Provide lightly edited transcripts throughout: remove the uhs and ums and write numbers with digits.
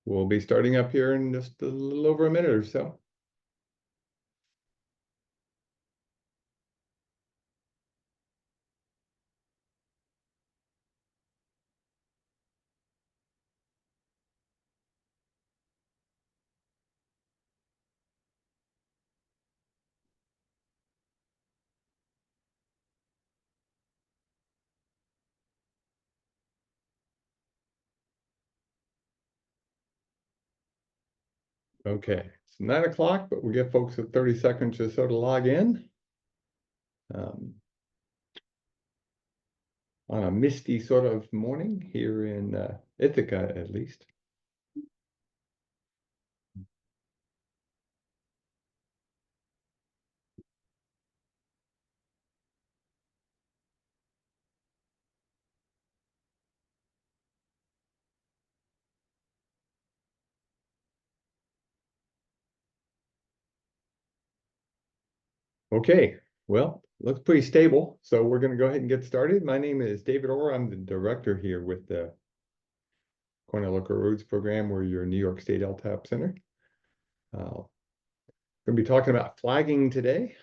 We'll be starting up here in just a little over a minute or so. Okay, it's 9 o'clock, but we'll give folks 30 seconds or so to log in. On a misty sort of morning here in Ithaca, at least. Okay, well, looks pretty stable. So we're going to go ahead and get started. My name is David Orr. I'm the director here with the Cornell Local Roads Program. We're your New York State LTAP Center. Going to be talking about flagging today.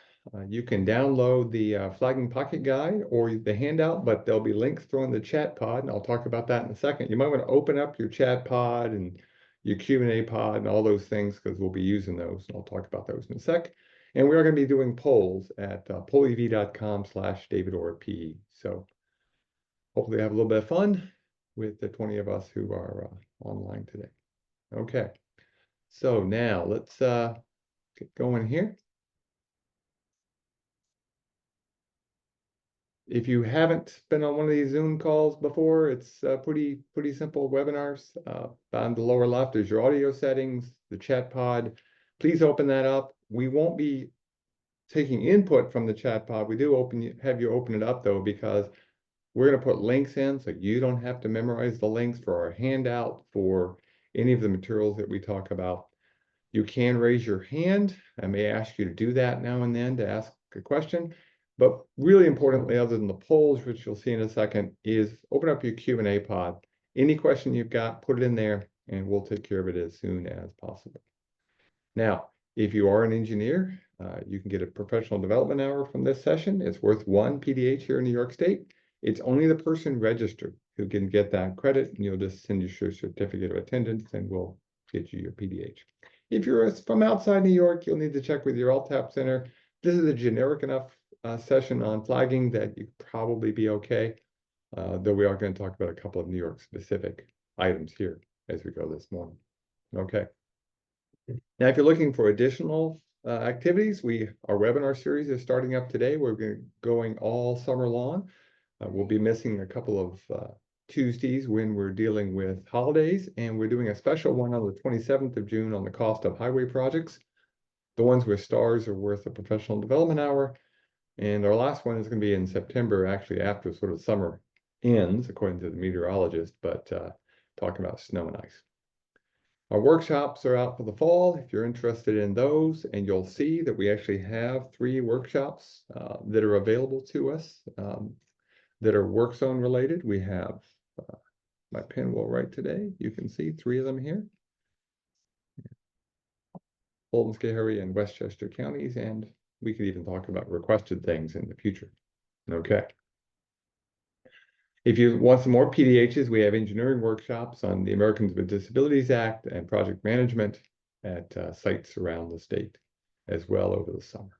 You can download the flagging pocket guide or the handout, but there'll be links thrown in the chat pod, and I'll talk about that in a second. You might want to open up your chat pod and your Q&A pod and all those things because we'll be using those, and I'll talk about those in a sec. And we are going to be doing polls at pollev.com/DavidOrP. So hopefully have a little bit of fun with the 20 of us who are online today. Okay, so now let's get going here. If you haven't been on one of these Zoom calls before, it's pretty simple webinars. On the lower left is your audio settings, the chat pod. Please open that up. We won't be taking input from the chat pod. We do have you open it up though, because we're going to put links in so you don't have to memorize the links for our handout, for any of the materials that we talk about. You can raise your hand. I may ask you to do that now and then to ask a question. But really importantly, other than the polls, which you'll see in a second, is open up your Q&A pod. Any question you've got, put it in there, and we'll take care of it as soon as possible. Now, if you are an engineer, you can get a professional development hour from this session. It's worth 1 PDH here in New York State. It's only the person registered who can get that credit, and you'll just send your certificate of attendance, and we'll get you your PDH. If you're from outside New York, you'll need to check with your LTAP center. This is a generic enough session on flagging that you probably be okay, though we are going to talk about a couple of New York specific items here as we go this morning. Okay. Now, if you're looking for additional activities, our webinar series is starting up today. We're going all summer long. We'll be missing a couple of Tuesdays when we're dealing with holidays, and we're doing a special one on the 27th of June on the cost of highway projects. The ones with stars are worth a professional development hour. And our last one is going to be in September, actually after sort of summer ends, according to the meteorologist, but talking about snow and ice. Our workshops are out for the fall, if you're interested in those, and you'll see that we actually have 3 workshops that are available to us that are work zone related. We have, my pen will write today, you can see 3 of them here. Fulton, Schoharie, and Westchester counties, and we could even talk about requested things in the future. Okay. If you want some more PDHs, we have engineering workshops on the Americans with Disabilities Act and project management at sites around the state as well over the summer.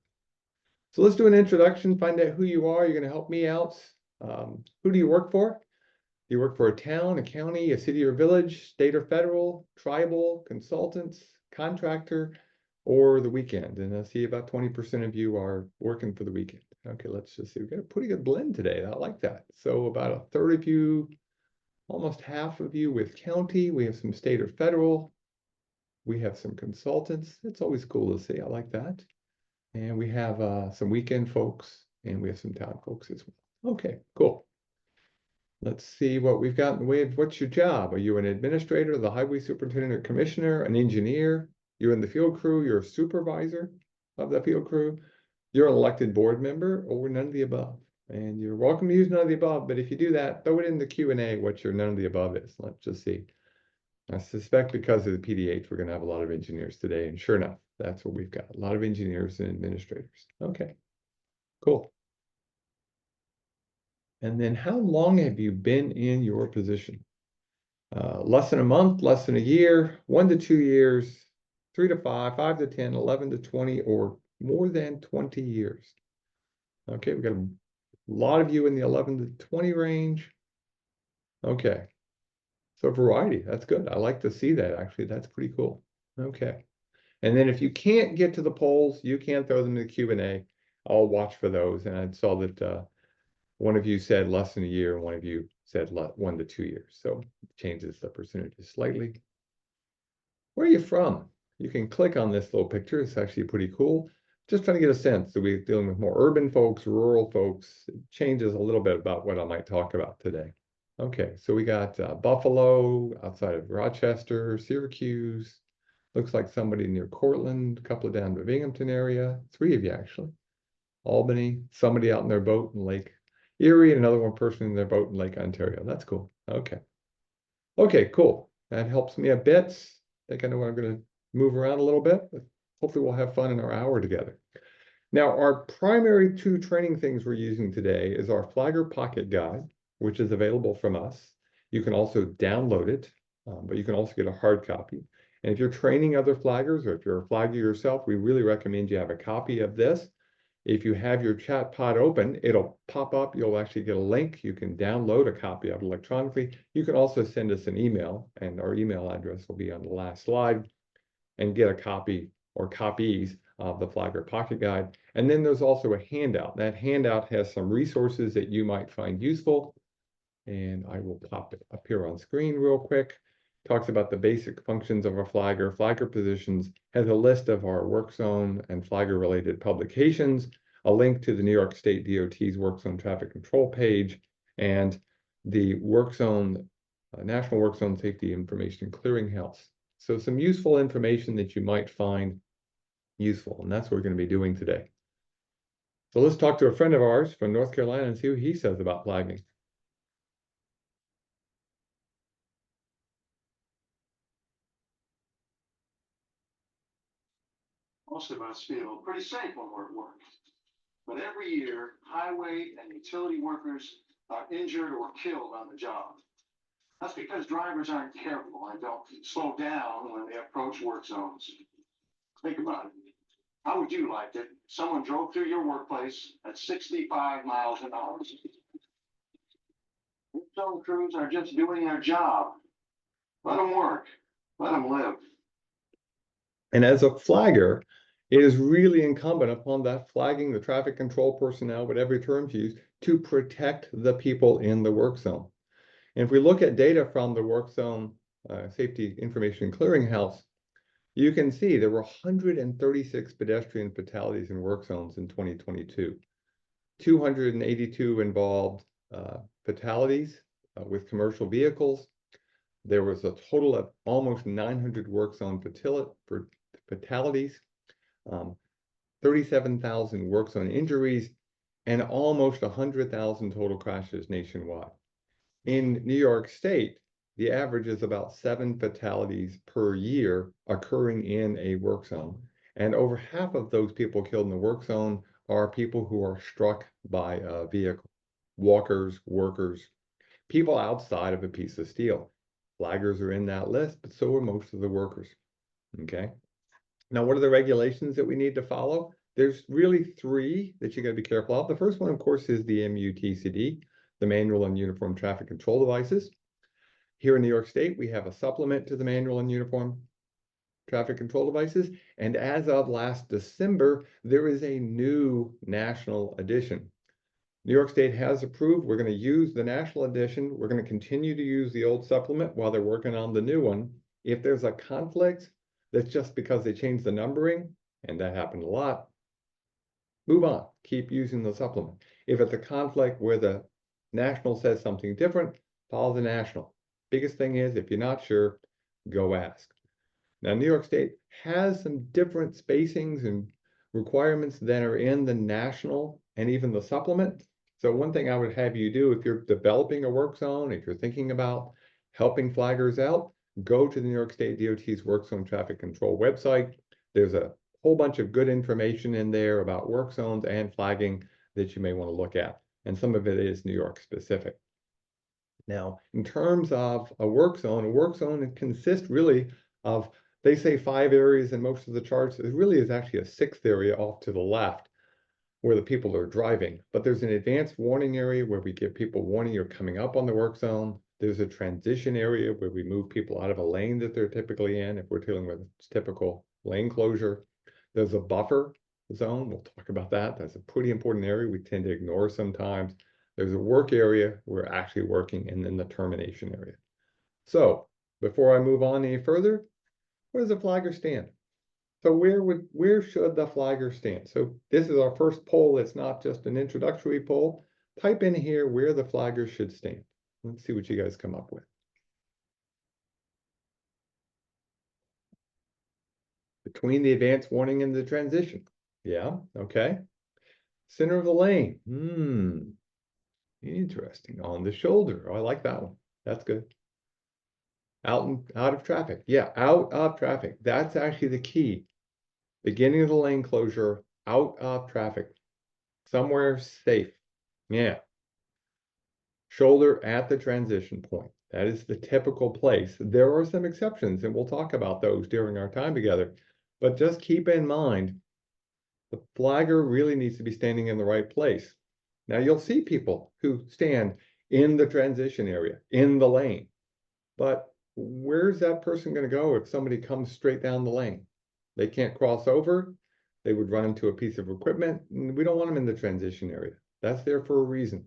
So let's do an introduction, find out who you are. You're going to help me out. Who do you work for? Do you work for a town, a county, a city or village, state or federal, tribal, consultants, contractor, or the weekend? And I see about 20% of you are working for the weekend. Okay, let's just see. We've got a pretty good blend today. I like that. So about a third of you, almost half of you with county. We have some state or federal. We have some consultants. It's always cool to see. I like that. And we have some weekend folks, and we have some town folks as well. Okay, cool. Let's see what we've got in the way of what's your job? Are you an administrator, the highway superintendent or commissioner, an engineer? You're in the field crew, you're a supervisor of the field crew, you're an elected board member, or none of the above. And you're welcome to use none of the above, but if you do that, throw it in the Q&A what your none of the above is. Let's just see. I suspect because of the PDH, we're going to have a lot of engineers today. And sure enough, that's what we've got. A lot of engineers and administrators. Okay, cool. And then how long have you been in your position? Less than a month, less than a year, 1 to 2 years, 3 to 5, 5 to 10, 11 to 20, or more than 20 years. Okay, we've got a lot of you in the 11 to 20 range. Okay, so variety, that's good. I like to see that, actually. That's pretty cool. Okay. And then if you can't get to the polls, you can throw them in the Q&A. I'll watch for those. And I saw that one of you said less than a year, and one of you said 1 to 2 years. So it changes the percentages slightly. Where are you from? You can click on this little picture. It's actually pretty cool. Just trying to get a sense. Are we dealing with more urban folks, rural folks? It changes a little bit about what I might talk about today. Okay, so we got Buffalo, outside of Rochester, Syracuse. Looks like somebody near Cortland, a couple of down to Binghamton area. 3 of you, actually. Albany, somebody out in their boat in Lake Erie, and another one person in their boat in Lake Ontario. That's cool. Okay. Okay, cool. That helps me a bit. I think I know what I'm going to move around a little bit, but hopefully we'll have fun in our hour together. Now, our primary 2 training things we're using today is our Flagger Pocket Guide, which is available from us. You can also download it, but you can also get a hard copy. And if you're training other flaggers, or if you're a flagger yourself, we really recommend you have a copy of this. If you have your chat pod open, it'll pop up. You'll actually get a link. You can download a copy of it electronically. You can also send us an email, and our email address will be on the last slide, and get a copy or copies of the Flagger Pocket Guide. And then there's also a handout. That handout has some resources that you might find useful. And I will pop it up here on screen real quick. Talks about the basic functions of a flagger. Flagger positions has a list of our work zone and flagger related publications, a link to the New York State DOT's work zone traffic control page, and the work zone, National Work Zone Safety Information Clearinghouse. So some useful information that you might find useful, and that's what we're going to be doing today. So let's talk to a friend of ours from North Carolina and see what he says about flagging. Most of us feel pretty safe when we're at work. But every year, highway and utility workers are injured or killed on the job. That's because drivers aren't careful and don't slow down when they approach work zones. Think about it. How would you like it if someone drove through your workplace at 65 miles an hour? Work zone crews are just doing their job. Let them work. Let them live. And as a flagger, it is really incumbent upon that flagging, the traffic control personnel, whatever terms used, to protect the people in the work zone. And if we look at data from the Work Zone Safety Information Clearinghouse, you can see there were 136 pedestrian fatalities in work zones in 2022. 282 involved fatalities with commercial vehicles. There was a total of almost 900 work zone fatalities, 37,000 work zone injuries, and almost 100,000 total crashes nationwide. In New York State, the average is about 7 fatalities per year occurring in a work zone. And over half of those people killed in the work zone are people who are struck by a vehicle, walkers, workers, people outside of a piece of steel. Flaggers are in that list, but so are most of the workers. Okay. Now, what are the regulations that we need to follow? There's really 3 that you got to be careful of. The first one, of course, is the MUTCD, the Manual and Uniform Traffic Control Devices. Here in New York State, we have a supplement to the Manual and Uniform Traffic Control Devices. And as of last December, there is a new national edition. New York State has approved. We're going to use the national edition. We're going to continue to use the old supplement while they're working on the new one. If there's a conflict, that's just because they changed the numbering, and that happened a lot, move on. Keep using the supplement. If it's a conflict where the national says something different, follow the national. Biggest thing is, if you're not sure, go ask. Now, New York State has some different spacings and requirements that are in the national and even the supplement. So one thing I would have you do, if you're developing a work zone, if you're thinking about helping flaggers out, go to the New York State DOT's Work Zone Traffic Control website. There's a whole bunch of good information in there about work zones and flagging that you may want to look at. And some of it is New York specific. Now, in terms of a work zone consists really of, they say 5 areas in most of the charts. It really is actually a 6th area off to the left where the people are driving. But there's an advanced warning area where we give people warning you're coming up on the work zone. There's a transition area where we move people out of a lane that they're typically in if we're dealing with typical lane closure. There's a buffer zone. We'll talk about that. That's a pretty important area we tend to ignore sometimes. There's a work area we're actually working, and then the termination area. So before I move on any further, where does the flagger stand? So where should the flagger stand? So this is our first poll. It's not just an introductory poll. Type in here where the flagger should stand. Let's see what you guys come up with. Between the advance warning and the transition. Yeah, okay. Center of the lane. Interesting. On the shoulder. Oh, I like that one. That's good. Out of traffic. Yeah, out of traffic. That's actually the key. Beginning of the lane closure, out of traffic. Somewhere safe. Yeah. Shoulder at the transition point. That is the typical place. There are some exceptions, and we'll talk about those during our time together. But just keep in mind, the flagger really needs to be standing in the right place. Now, you'll see people who stand in the transition area, in the lane. But where's that person going to go if somebody comes straight down the lane? They can't cross over. They would run into a piece of equipment. We don't want them in the transition area. That's there for a reason.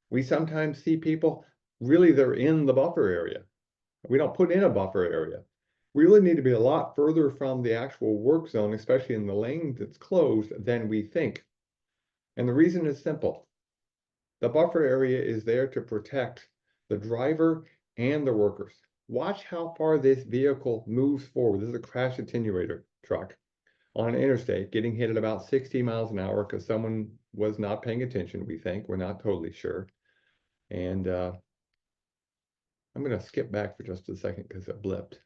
We sometimes see people, really they're in the buffer area. We don't put in a buffer area. We really need to be a lot further from the actual work zone, especially in the lane that's closed, than we think. And the reason is simple. The buffer area is there to protect the driver and the workers. Watch how far this vehicle moves forward. This is a crash attenuator truck on an interstate getting hit at about 60 miles an hour because someone was not paying attention, we think. We're not totally sure. And I'm going to skip back for just a second because it blipped.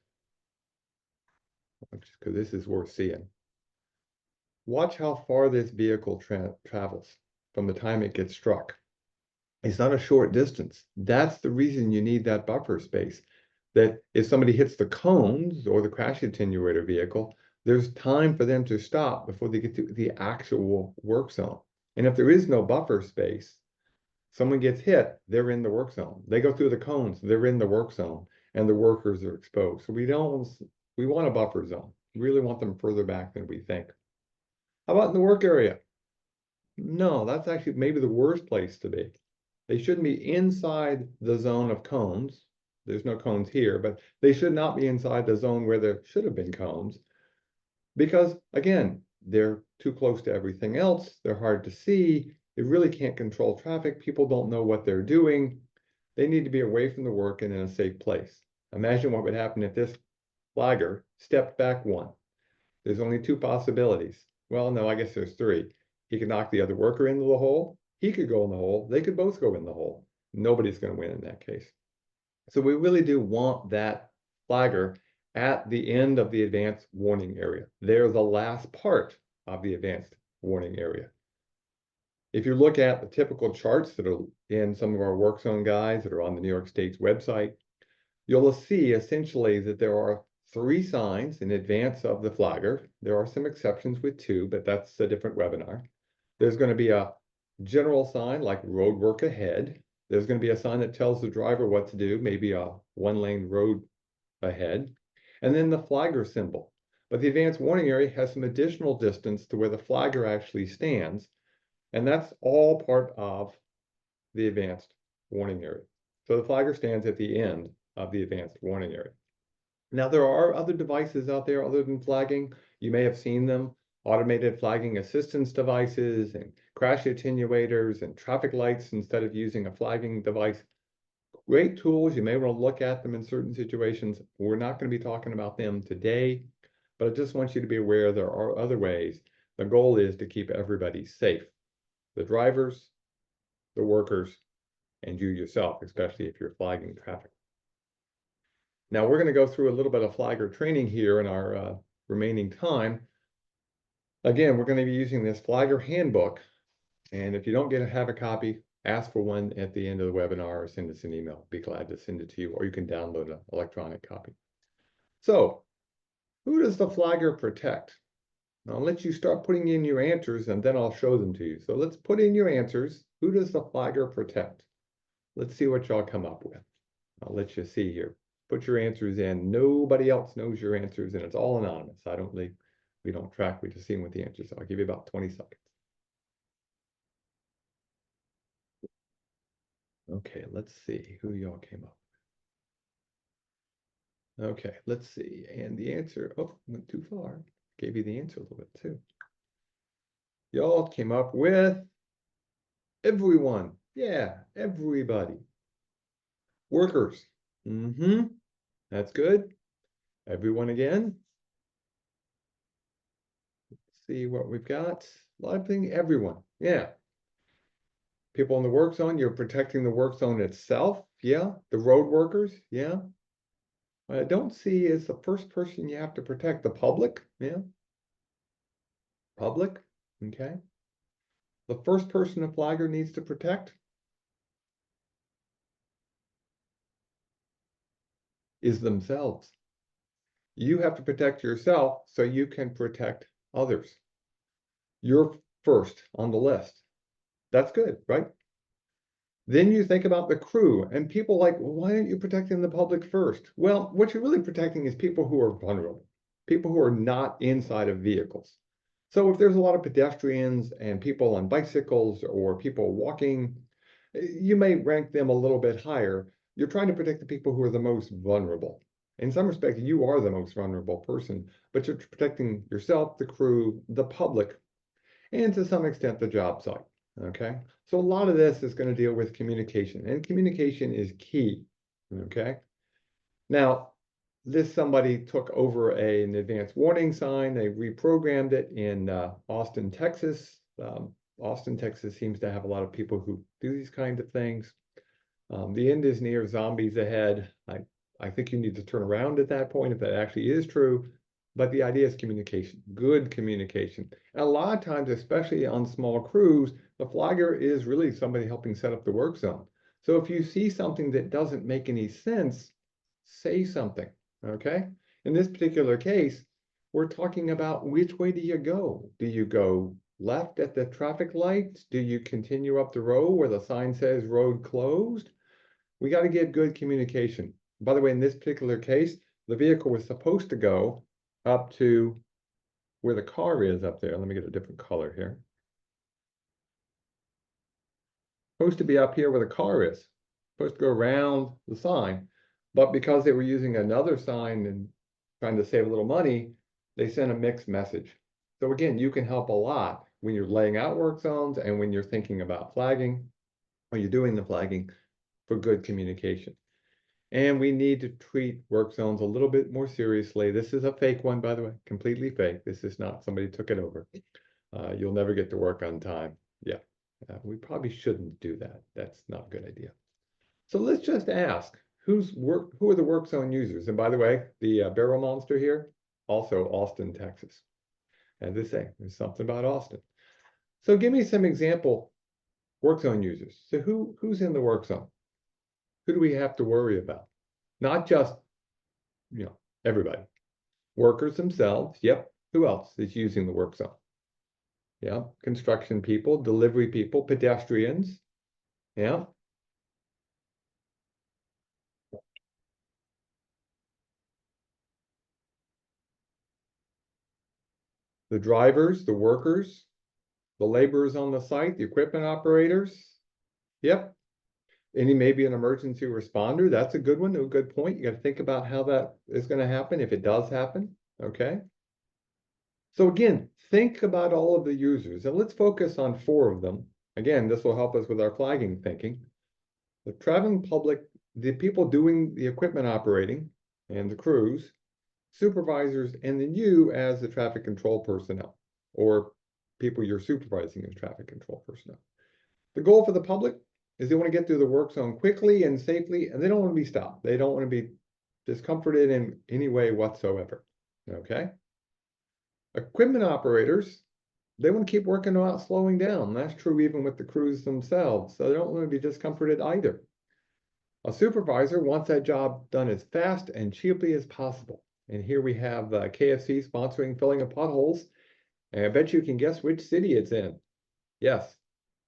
Because this is worth seeing. Watch how far this vehicle travels from the time it gets struck. It's not a short distance. That's the reason you need that buffer space. That if somebody hits the cones or the crash attenuator vehicle, there's time for them to stop before they get to the actual work zone. And if there is no buffer space, someone gets hit, they're in the work zone. They go through the cones, they're in the work zone, and the workers are exposed. So we want a buffer zone. We really want them further back than we think. How about in the work area? No, that's actually maybe the worst place to be. They shouldn't be inside the zone of cones. There's no cones here, but they should not be inside the zone where there should have been cones. Because again, they're too close to everything else. They're hard to see. They really can't control traffic. People don't know what they're doing. They need to be away from the work and in a safe place. Imagine what would happen if this flagger stepped back one. There's only 2 possibilities. Well, no, I guess there's 3. He could knock the other worker into the hole. He could go in the hole. They could both go in the hole. Nobody's going to win in that case. So we really do want that flagger at the end of the advanced warning area. They're the last part of the advanced warning area. If you look at the typical charts that are in some of our work zone guides that are on the New York State's website, you'll see essentially that there are 3 signs in advance of the flagger. There are some exceptions with 2, but that's a different webinar. There's going to be a general sign like road work ahead. There's going to be a sign that tells the driver what to do, maybe a 1-lane road ahead. And then the flagger symbol. But the advanced warning area has some additional distance to where the flagger actually stands. And that's all part of the advanced warning area. So the flagger stands at the end of the advanced warning area. Now, there are other devices out there other than flagging. You may have seen them, automated flagging assistance devices and crash attenuators and traffic lights instead of using a flagging device. Great tools. You may want to look at them in certain situations. We're not going to be talking about them today, but I just want you to be aware there are other ways. The goal is to keep everybody safe. The drivers, the workers, and you yourself, especially if you're flagging traffic. Now we're going to go through a little bit of flagger training here in our remaining time. Again, we're going to be using this flagger handbook. And if you don't have a copy, ask for one at the end of the webinar or send us an email. Be glad to send it to you, or you can download an electronic copy. So, who does the flagger protect? I'll let you start putting in your answers and then I'll show them to you. So let's put in your answers. Who does the flagger protect? Let's see what y'all come up with. I'll let you see here. Put your answers in. Nobody else knows your answers and it's all anonymous. We don't track, we just see them with the answers. So I'll give you about 20 seconds. Okay, let's see who y'all came up with. Okay, let's see. And the answer, oh, went too far. Gave you the answer a little bit too. Y'all came up with everyone. Yeah, everybody. Workers. That's good. Everyone again. Let's see what we've got. A lot of things, everyone. Yeah. People in the work zone, you're protecting the work zone itself. Yeah. The road workers. Yeah. What I don't see is the first person you have to protect, the public. Yeah. Public. Okay. The first person a flagger needs to protect is themselves. You have to protect yourself so you can protect others. You're first on the list. That's good, right? Then you think about the crew and people like, well, why aren't you protecting the public first? Well, what you're really protecting is people who are vulnerable, people who are not inside of vehicles. So if there's a lot of pedestrians and people on bicycles or people walking, you may rank them a little bit higher. You're trying to protect the people who are the most vulnerable. In some respects, you are the most vulnerable person, but you're protecting yourself, the crew, the public, and to some extent the job site. Okay, so a lot of this is going to deal with communication, and communication is key. Okay, now this somebody took over an advanced warning sign. They reprogrammed it in Austin, Texas. Austin, Texas seems to have a lot of people who do these kinds of things. The end is near, zombies ahead. I think you need to turn around at that point if that actually is true. But the idea is communication, good communication. And a lot of times, especially on small crews, the flagger is really somebody helping set up the work zone. So if you see something that doesn't make any sense, say something, okay? In this particular case, we're talking about which way do you go? Do you go left at the traffic light? Do you continue up the road where the sign says road closed? We got to get good communication. By the way, in this particular case, the vehicle was supposed to go up to where the car is up there. Let me get a different color here. Supposed to be up here where the car is. Supposed to go around the sign. But because they were using another sign and trying to save a little money, they sent a mixed message. So again, you can help a lot when you're laying out work zones and when you're thinking about flagging, or you're doing the flagging for good communication. And we need to treat work zones a little bit more seriously. This is a fake one, by the way, completely fake. This is not somebody took it over. You'll never get to work on time. Yeah, we probably shouldn't do that. That's not a good idea. So let's just ask, who are the work zone users? And by the way, the barrel monster here, also Austin, Texas. As they say, there's something about Austin. So give me some example work zone users. So who's in the work zone? Who do we have to worry about? Not just, everybody. Workers themselves. Yep. Who else is using the work zone? Yeah. Construction people, delivery people, pedestrians. Yeah. The drivers, the workers, the laborers on the site, the equipment operators. Yep. Any maybe an emergency responder. That's a good one, a good point. You got to think about how that is going to happen if it does happen. Okay. So again, think about all of the users and let's focus on 4 of them. Again, this will help us with our flagging thinking. The traveling public, the people doing the equipment operating and the crews, supervisors, and then you as the traffic control personnel or people you're supervising as traffic control personnel. The goal for the public is they want to get through the work zone quickly and safely, and they don't want to be stopped. They don't want to be discomforted in any way whatsoever, okay? Equipment operators, they want to keep working without slowing down. That's true even with the crews themselves, so they don't want to be discomforted either. A supervisor wants that job done as fast and cheaply as possible. And here we have KFC sponsoring filling of potholes. And I bet you can guess which city it's in. Yes,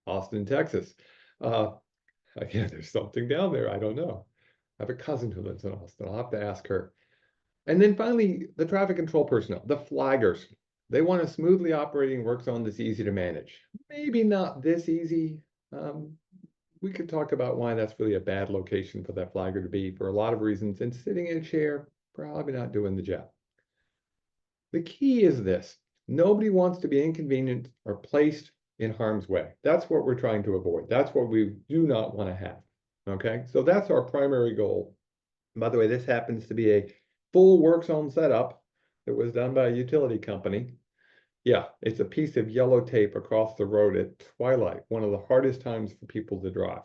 Austin, Texas. Again, there's something down there. I don't know. I have a cousin who lives in Austin. I'll have to ask her. And then finally, the traffic control personnel, the flaggers. They want a smoothly operating work zone that's easy to manage. Maybe not this easy. We could talk about why that's really a bad location for that flagger to be for a lot of reasons. And sitting in a chair, probably not doing the job. The key is this. Nobody wants to be inconvenienced or placed in harm's way. That's what we're trying to avoid. That's what we do not want to have. Okay, so that's our primary goal. By the way, this happens to be a full work zone setup that was done by a utility company. Yeah, it's a piece of yellow tape across the road at twilight, one of the hardest times for people to drive.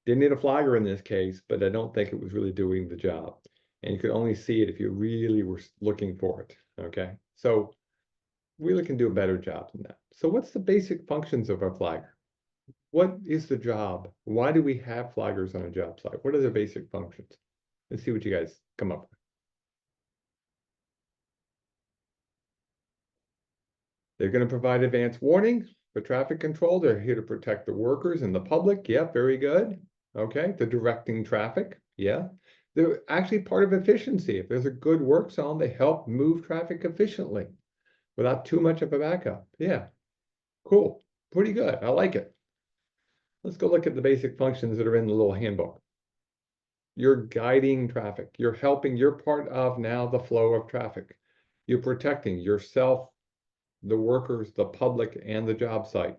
Didn't need a flagger in this case, but I don't think it was really doing the job. And you could only see it if you really were looking for it, okay? So really can do a better job than that. So what's the basic functions of a flagger? What is the job? Why do we have flaggers on a job site? What are their basic functions? Let's see what you guys come up with. They're going to provide advance warning for traffic control. They're here to protect the workers and the public. Yeah, very good. Okay, the directing traffic. Yeah, they're actually part of efficiency. If there's a good work zone, they help move traffic efficiently without too much of a backup. Yeah, cool. Pretty good. I like it. Let's go look at the basic functions that are in the little handbook. You're guiding traffic. You're helping. You're part of now the flow of traffic. You're protecting yourself, the workers, the public, and the job site.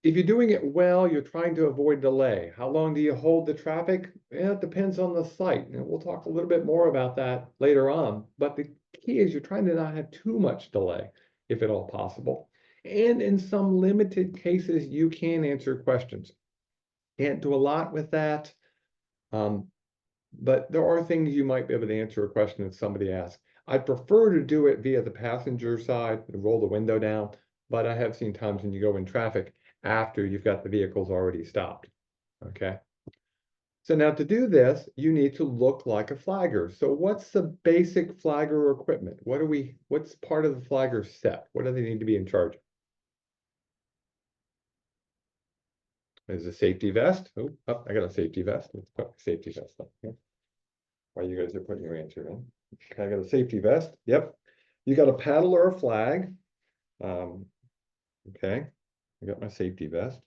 If you're doing it well, you're trying to avoid delay. How long do you hold the traffic? It depends on the site. And we'll talk a little bit more about that later on. But the key is you're trying to not have too much delay, if at all possible. And in some limited cases, you can answer questions. Can't do a lot with that. But there are things you might be able to answer a question if somebody asks. I prefer to do it via the passenger side, roll the window down, but I have seen times when you go in traffic after you've got the vehicles already stopped, okay? So now to do this, you need to look like a flagger. So what's the basic flagger equipment? What's part of the flagger set? What do they need to be in charge of? There's a safety vest. Oh, I got a safety vest. Let's put a safety vest on here. While you guys are putting your answer in. Okay, I got a safety vest. Yep. You got a paddle or a flag. Okay, I got my safety vest.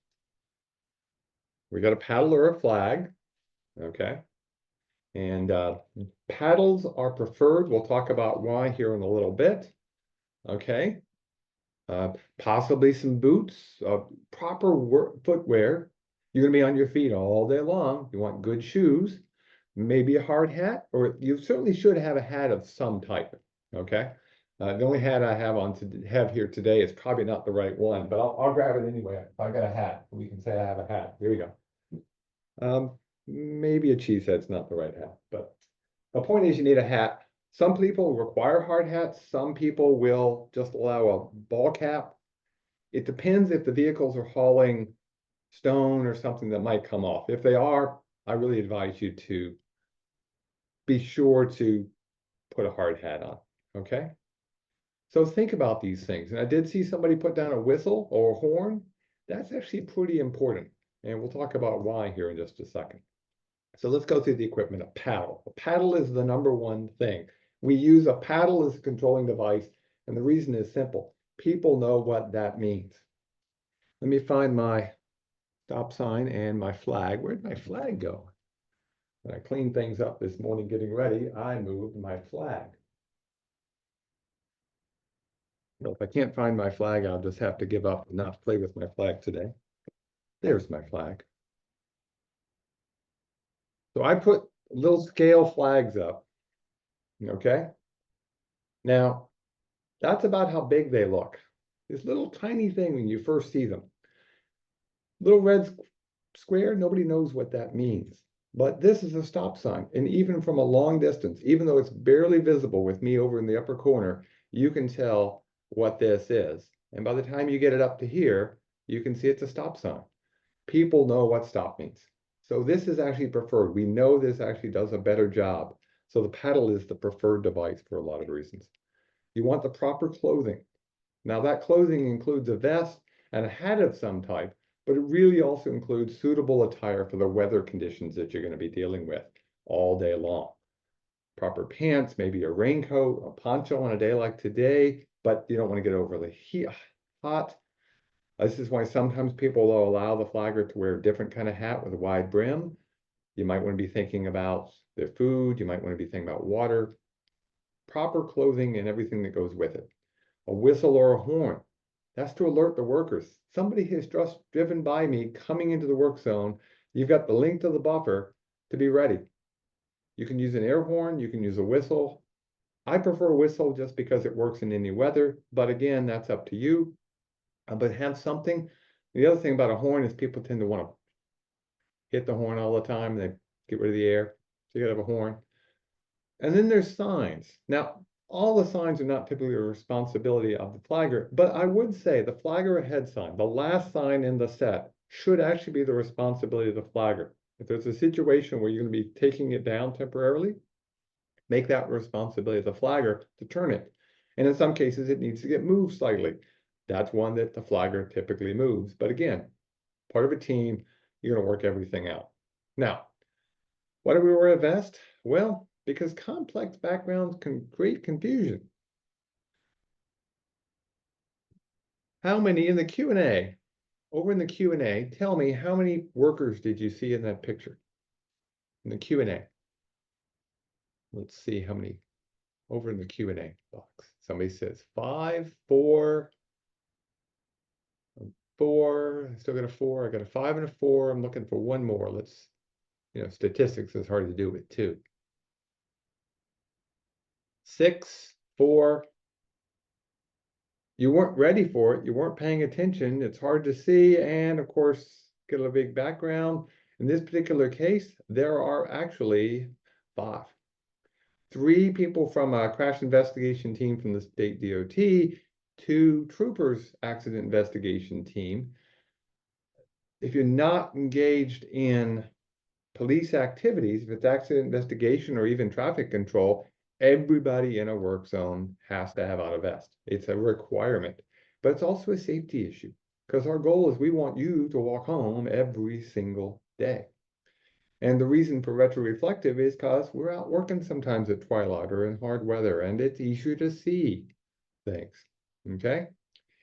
We got a paddle or a flag. Okay. And paddles are preferred. We'll talk about why here in a little bit. Okay. Possibly some boots, proper footwear. You're going to be on your feet all day long. You want good shoes. Maybe a hard hat, or you certainly should have a hat of some type, okay? The only hat I have here today is probably not the right one, but I'll grab it anyway. If I got a hat, we can say I have a hat. Here we go. Maybe a cheese head's not the right hat, but the point is you need a hat. Some people require hard hats. Some people will just allow a ball cap. It depends if the vehicles are hauling stone or something that might come off. If they are, I really advise you to be sure to put a hard hat on, okay? So think about these things. And I did see somebody put down a whistle or a horn. That's actually pretty important. And we'll talk about why here in just a second. So let's go through the equipment. A paddle. A paddle is the number one thing. We use a paddle as a controlling device. And the reason is simple. People know what that means. Let me find my stop sign and my flag. Where'd my flag go? When I cleaned things up this morning getting ready, I moved my flag. Well, if I can't find my flag, I'll just have to give up and not play with my flag today. There's my flag. So I put little scale flags up, okay? Now, that's about how big they look. This little tiny thing when you first see them. Little red square, nobody knows what that means. But this is a stop sign. And even from a long distance, even though it's barely visible with me over in the upper corner, you can tell what this is. And by the time you get it up to here, you can see it's a stop sign. People know what stop means. So this is actually preferred. We know this actually does a better job. So the paddle is the preferred device for a lot of reasons. You want the proper clothing. Now that clothing includes a vest and a hat of some type, but it really also includes suitable attire for the weather conditions that you're going to be dealing with all day long. Proper pants, maybe a raincoat, a poncho on a day like today, but you don't want to get overly hot. This is why sometimes people will allow the flagger to wear a different kind of hat with a wide brim. You might want to be thinking about their food. You might want to be thinking about water, proper clothing, and everything that goes with it. A whistle or a horn. That's to alert the workers. Somebody has just driven by me coming into the work zone. You've got the length of the buffer to be ready. You can use an air horn. You can use a whistle. I prefer a whistle just because it works in any weather. But again, that's up to you. But have something. The other thing about a horn is people tend to want to hit the horn all the time. And they get rid of the air. So you got to have a horn. And then there's signs. Now, all the signs are not typically a responsibility of the flagger, but I would say the flagger ahead sign, the last sign in the set, should actually be the responsibility of the flagger. If there's a situation where you're going to be taking it down temporarily, make that responsibility of the flagger to turn it. And in some cases, it needs to get moved slightly. That's one that the flagger typically moves. But again, part of a team, you're going to work everything out. Now, why do we wear a vest? Well, because complex backgrounds can create confusion. How many in the Q&A, over in the Q&A, tell me how many workers did you see in that picture? In the Q&A. Let's see how many over in the Q&A box. Somebody says 5, 4, 4. I still got a 4. I got a 5 and a 4. I'm looking for one more. Let's, statistics is hard to do with 2. 6, 4. You weren't ready for it. You weren't paying attention. It's hard to see. And of course, get a big background. In this particular case, there are actually 5. 3 people from a crash investigation team from the state DOT, 2 troopers accident investigation team. If you're not engaged in police activities, if it's accident investigation or even traffic control, everybody in a work zone has to have on a vest. It's a requirement, but it's also a safety issue because our goal is we want you to walk home every single day. And the reason for retroreflective is because we're out working sometimes at twilight or in hard weather, and it's easier to see things, okay?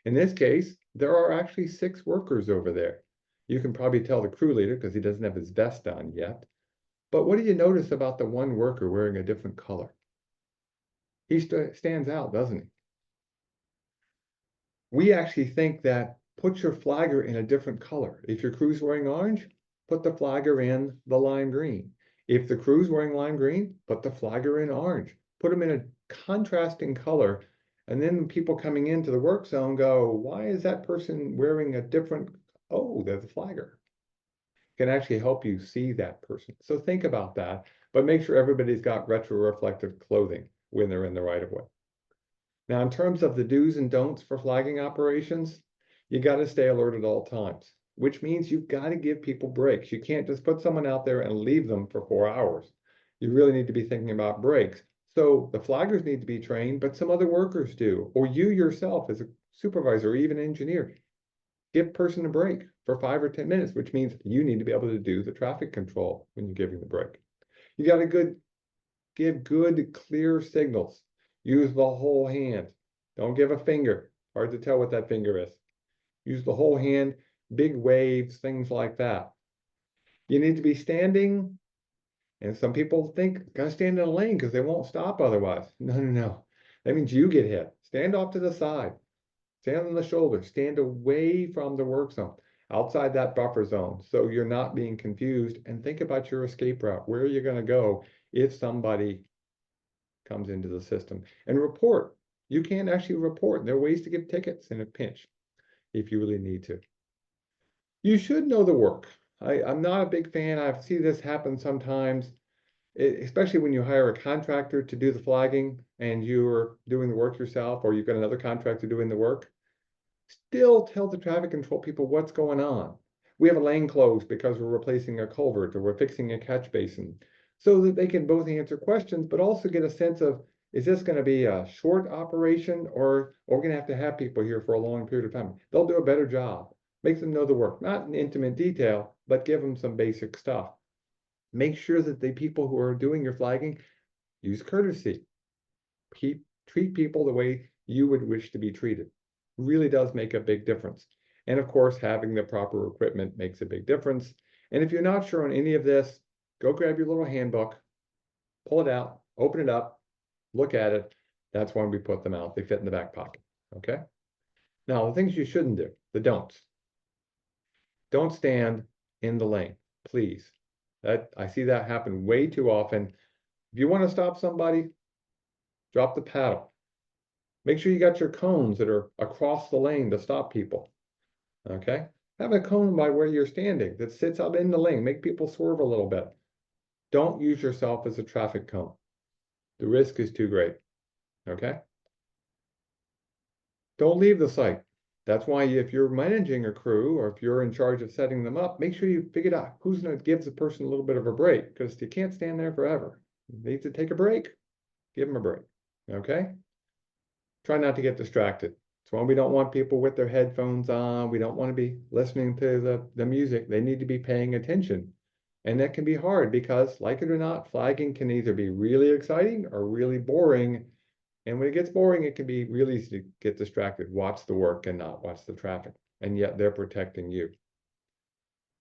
In this case, there are actually 6 workers over there. You can probably tell the crew leader because he doesn't have his vest on yet. But what do you notice about the one worker wearing a different color? He stands out, doesn't he? We actually think that put your flagger in a different color. If your crew's wearing orange, put the flagger in the lime green. If the crew's wearing lime green, put the flagger in orange. Put them in a contrasting color. And then people coming into the work zone go, why is that person wearing a different, oh, there's a flagger. Can actually help you see that person. So think about that, but make sure everybody's got retroreflective clothing when they're in the right of way. Now, in terms of the do's and don'ts for flagging operations, you got to stay alert at all times, which means you've got to give people breaks. You can't just put someone out there and leave them for 4 hours. You really need to be thinking about breaks. So the flaggers need to be trained, but some other workers do, or you yourself as a supervisor or even engineer, give a person a break for 5 or 10 minutes, which means you need to be able to do the traffic control when you're giving the break. You got to give good, clear signals. Use the whole hand. Don't give a finger. Hard to tell what that finger is. Use the whole hand, big waves, things like that. You need to be standing, and some people think, gotta stand in a lane because they won't stop otherwise. No, no, no. That means you get hit. Stand off to the side. Stand on the shoulder. Stand away from the work zone, outside that buffer zone, so you're not being confused. And think about your escape route. Where are you going to go if somebody comes into the system? And report. You can actually report. There are ways to give tickets in a pinch if you really need to. You should know the work. I'm not a big fan. I see this happen sometimes, especially when you hire a contractor to do the flagging and you're doing the work yourself, or you've got another contractor doing the work. Still tell the traffic control people what's going on. We have a lane closed because we're replacing a culvert or we're fixing a catch basin, so that they can both answer questions, but also get a sense of, is this going to be a short operation, or we're going to have people here for a long period of time? They'll do a better job. Make them know the work, not in intimate detail, but give them some basic stuff. Make sure that the people who are doing your flagging use courtesy. Treat people the way you would wish to be treated. Really does make a big difference. And of course, having the proper equipment makes a big difference. And if you're not sure on any of this, go grab your little handbook, pull it out, open it up, look at it. That's when we put them out. They fit in the back pocket. Okay. Now, the things you shouldn't do, the don'ts. Don't stand in the lane, please. I see that happen way too often. If you want to stop somebody, drop the paddle. Make sure you got your cones that are across the lane to stop people. Okay? Have a cone by where you're standing that sits out in the lane. Make people swerve a little bit. Don't use yourself as a traffic cone. The risk is too great. Okay? Don't leave the site. That's why if you're managing a crew, or if you're in charge of setting them up, make sure you figure out who's going to give the person a little bit of a break, because you can't stand there forever. You need to take a break. Give them a break. Okay? Try not to get distracted. That's why we don't want people with their headphones on. We don't want to be listening to the music. They need to be paying attention. And that can be hard because, like it or not, flagging can either be really exciting or really boring. And when it gets boring, it can be really easy to get distracted, watch the work and not watch the traffic. And yet they're protecting you.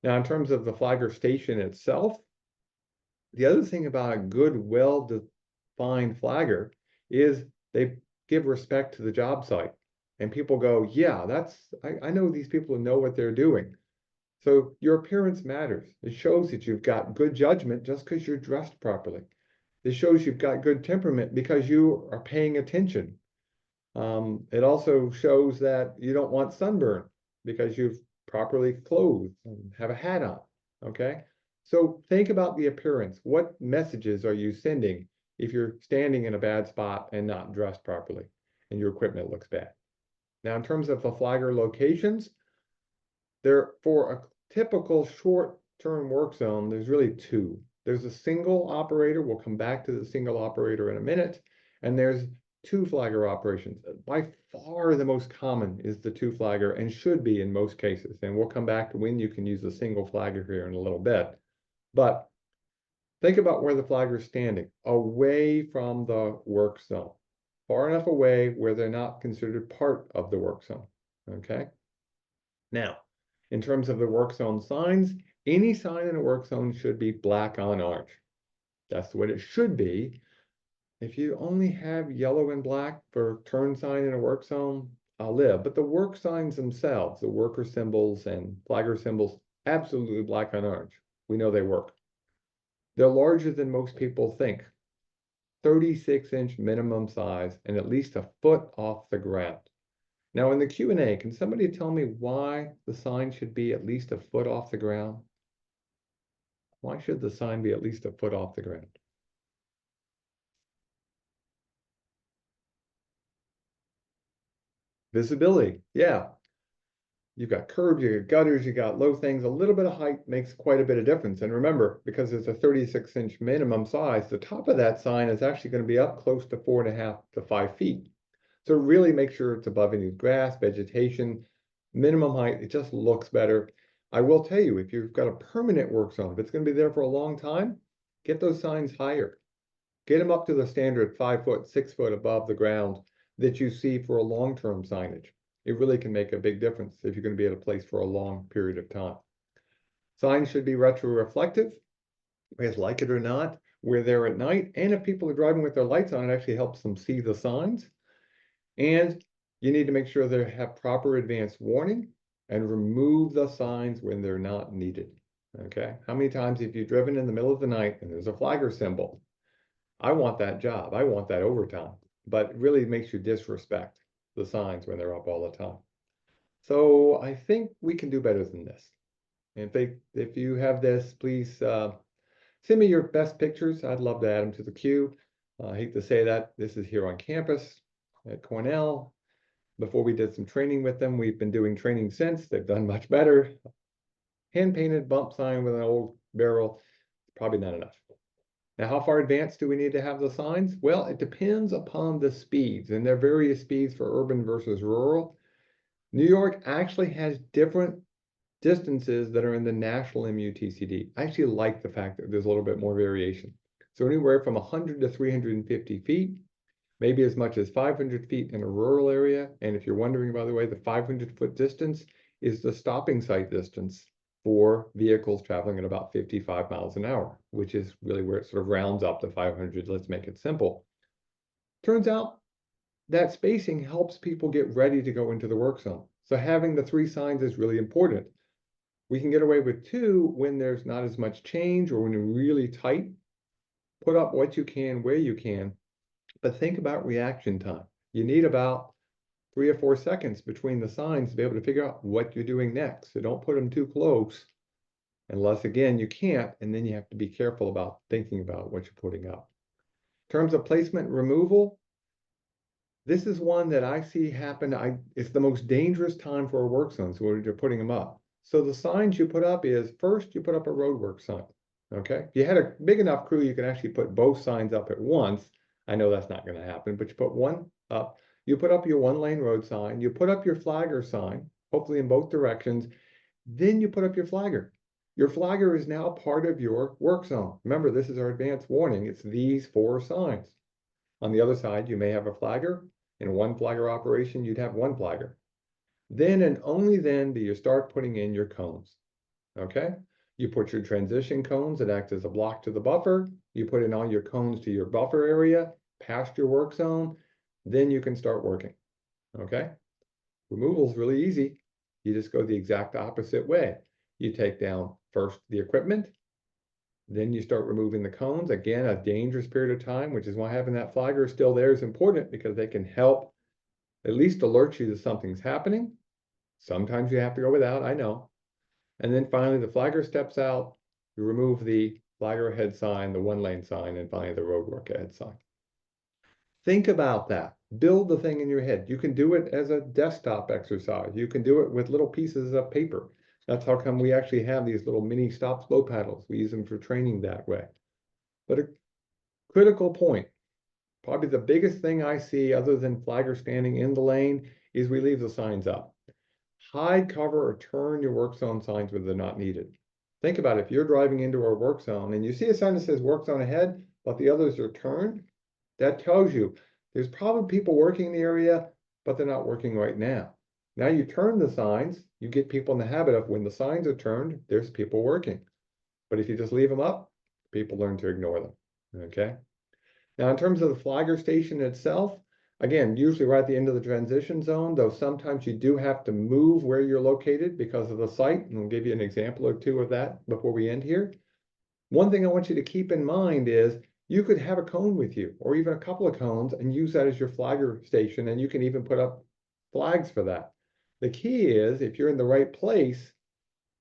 Now, in terms of the flagger station itself, the other thing about a good, well-defined flagger is they give respect to the job site. And people go, yeah, I know these people know what they're doing. So your appearance matters. It shows that you've got good judgment just because you're dressed properly. It shows you've got good temperament because you are paying attention. It also shows that you don't want sunburn because you've properly clothed and have a hat on. Okay. So think about the appearance. What messages are you sending if you're standing in a bad spot and not dressed properly and your equipment looks bad? Now, in terms of the flagger locations, there for a typical short-term work zone, there's really two. There's a single operator. We'll come back to the single operator in a minute. And there's two flagger operations. By far the most common is the two flagger, and should be in most cases. And we'll come back to when you can use the single flagger here in a little bit. But think about where the flagger is standing, away from the work zone, far enough away where they're not considered part of the work zone. Okay. Now, in terms of the work zone signs, any sign in a work zone should be black on orange. That's what it should be. If you only have yellow and black for turn sign in a work zone, I'll live. But the work signs themselves, the worker symbols and flagger symbols, absolutely black on orange. We know they work. They're larger than most people think. 36-inch minimum size and at least a foot off the ground. Now in the Q&A, can somebody tell me why the sign should be at least a foot off the ground? Why should the sign be at least a foot off the ground? Visibility, yeah. You've got curbs, you got gutters, you got low things. A little bit of height makes quite a bit of difference. And remember, because it's a 36-inch minimum size, the top of that sign is actually going to be up close to 4.5 to 5 feet. So really make sure it's above any grass, vegetation, minimum height. It just looks better. I will tell you, if you've got a permanent work zone, if it's going to be there for a long time, get those signs higher. Get them up to the standard 5 foot, 6 foot above the ground that you see for a long-term signage. It really can make a big difference if you're going to be at a place for a long period of time. Signs should be retroreflective, because like it or not, we're there at night. And if people are driving with their lights on, it actually helps them see the signs. And you need to make sure they have proper advance warning and remove the signs when they're not needed. Okay. How many times have you driven in the middle of the night and there's a flagger symbol? I want that job. I want that overtime. But it really makes you disrespect the signs when they're up all the time. So I think we can do better than this. And if you have this, please send me your best pictures. I'd love to add them to the queue. I hate to say that. This is here on campus at Cornell. Before we did some training with them, we've been doing training since. They've done much better. Hand-painted bump sign with an old barrel, probably not enough. Now, how far advanced do we need to have the signs? Well, it depends upon the speeds, and there are various speeds for urban versus rural. New York actually has different distances that are in the national MUTCD. I actually like the fact that there's a little bit more variation. So anywhere from 100 to 350 feet, maybe as much as 500 feet in a rural area. And if you're wondering, by the way, the 500-foot distance is the stopping sight distance for vehicles traveling at about 55 miles an hour, which is really where it sort of rounds up to 500. Let's make it simple. Turns out that spacing helps people get ready to go into the work zone. So having the 3 signs is really important. We can get away with 2 when there's not as much change or when you're really tight. Put up what you can, where you can, but think about reaction time. You need about 3 or 4 seconds between the signs to be able to figure out what you're doing next. So don't put them too close, unless again, you can't, and then you have to be careful about thinking about what you're putting up. In terms of placement removal, this is one that I see happen. It's the most dangerous time for a work zone, so when you're putting them up. So the signs you put up is, first, you put up a roadwork sign, okay? If you had a big enough crew, you could actually put both signs up at once. I know that's not gonna happen, but you put one up. You put up your 1-lane road sign, you put up your flagger sign, hopefully in both directions, then you put up your flagger. Your flagger is now part of your work zone. Remember, this is our advance warning. It's these 4 signs. On the other side, you may have a flagger. In one flagger operation, you'd have 1 flagger. Then and only then do you start putting in your cones, okay? You put your transition cones that act as a block to the buffer. You put in all your cones to your buffer area, past your work zone, then you can start working, okay? Removal is really easy. You just go the exact opposite way. You take down first the equipment, then you start removing the cones. Again, a dangerous period of time, which is why having that flagger still there is important, because they can help at least alert you that something's happening. Sometimes you have to go without, I know. And then finally, the flagger steps out. You remove the flagger ahead sign, the 1-lane sign, and finally the roadwork ahead sign. Think about that. Build the thing in your head. You can do it as a desktop exercise. You can do it with little pieces of paper. That's how come we actually have these little mini stop flow paddles. We use them for training that way. But a critical point, probably the biggest thing I see other than flagger standing in the lane, is we leave the signs up. Hide, cover, or turn your work zone signs when they're not needed. Think about it. If you're driving into a work zone and you see a sign that says work zone ahead, but the others are turned, that tells you there's probably people working in the area, but they're not working right now. Now you turn the signs, you get people in the habit of when the signs are turned, there's people working. But if you just leave them up, people learn to ignore them, okay? Now, in terms of the flagger station itself, again, usually right at the end of the transition zone, though sometimes you do have to move where you're located because of the site, and we'll give you an example or 2 of that before we end here. One thing I want you to keep in mind is you could have a cone with you, or even a couple of cones, and use that as your flagger station, and you can even put up flags for that. The key is, if you're in the right place,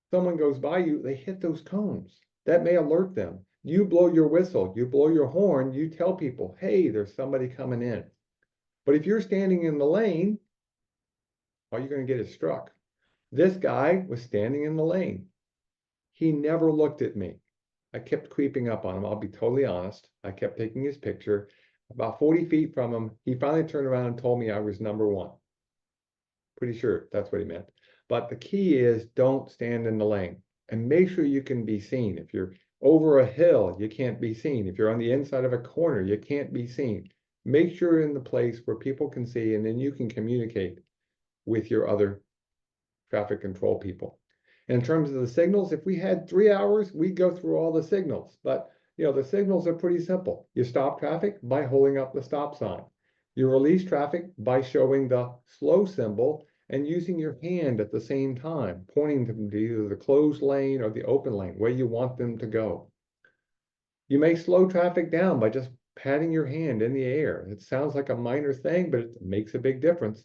someone goes by you, they hit those cones. That may alert them. You blow your whistle, you blow your horn, you tell people, hey, there's somebody coming in. But if you're standing in the lane, all you're going to get is struck. This guy was standing in the lane. He never looked at me. I kept creeping up on him. I'll be totally honest. I kept taking his picture. About 40 feet from him, he finally turned around and told me I was number 1. Pretty sure that's what he meant. But the key is don't stand in the lane and make sure you can be seen. If you're over a hill, you can't be seen. If you're on the inside of a corner, you can't be seen. Make sure you're in the place where people can see, and then you can communicate with your other traffic control people. And in terms of the signals, if we had 3 hours, we'd go through all the signals. But the signals are pretty simple. You stop traffic by holding up the stop sign. You release traffic by showing the slow symbol and using your hand at the same time, pointing them to either the closed lane or the open lane, where you want them to go. You may slow traffic down by just patting your hand in the air. It sounds like a minor thing, but it makes a big difference.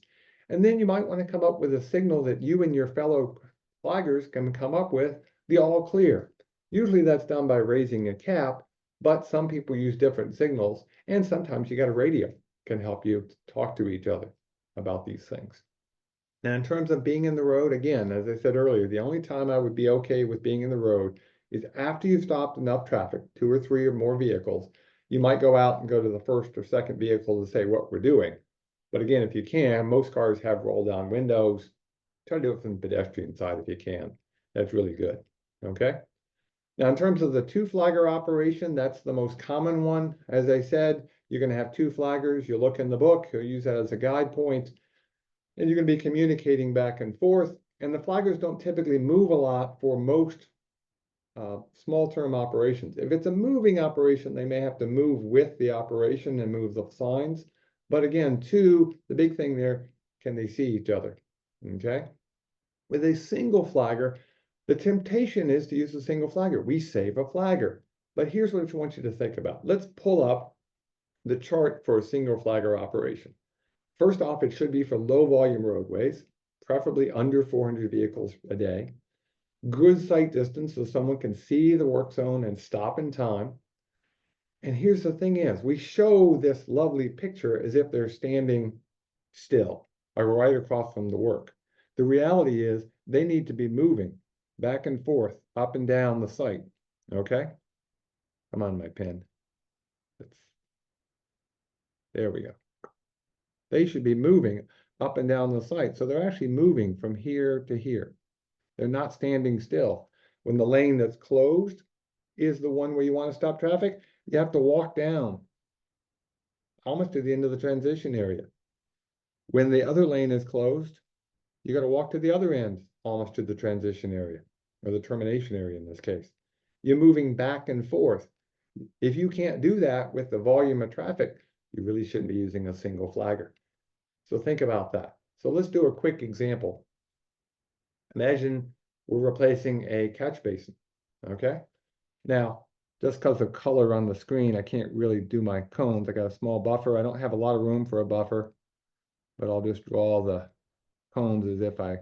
And then you might want to come up with a signal that you and your fellow flaggers can come up with the all clear. Usually that's done by raising a cap, but some people use different signals, and sometimes you got a radio can help you talk to each other about these things. Now, in terms of being in the road, again, as I said earlier, the only time I would be okay with being in the road is after you've stopped enough traffic, 2 or 3 or more vehicles. You might go out and go to the first or second vehicle to say what we're doing. But again, if you can, most cars have roll down windows. Try to do it from the pedestrian side if you can. That's really good. Okay. Now, in terms of the 2 flagger operation, that's the most common one. As I said, you're going to have 2 flaggers. You look in the book, you'll use that as a guide point, and you're going to be communicating back and forth. And the flaggers don't typically move a lot for most small term operations. If it's a moving operation, they may have to move with the operation and move the signs. But again, 2, the big thing there, can they see each other? Okay. With a single flagger, the temptation is to use a single flagger. We save a flagger. But here's what I want you to think about. Let's pull up the chart for a single flagger operation. First off, it should be for low volume roadways, preferably under 400 vehicles a day. Good sight distance so someone can see the work zone and stop in time. And here's the thing is, we show this lovely picture as if they're standing still or right across from the work. The reality is they need to be moving back and forth, up and down the site. Okay? I'm on my pen. There we go. They should be moving up and down the site. So they're actually moving from here to here. They're not standing still. When the lane that's closed is the one where you want to stop traffic, you have to walk down almost to the end of the transition area. When the other lane is closed, you got to walk to the other end, almost to the transition area, or the termination area in this case. You're moving back and forth. If you can't do that with the volume of traffic, you really shouldn't be using a single flagger. So think about that. So let's do a quick example. Imagine we're replacing a catch basin, okay? Now, just because of color on the screen, I can't really do my cones. I got a small buffer. I don't have a lot of room for a buffer, but I'll just draw the cones as if I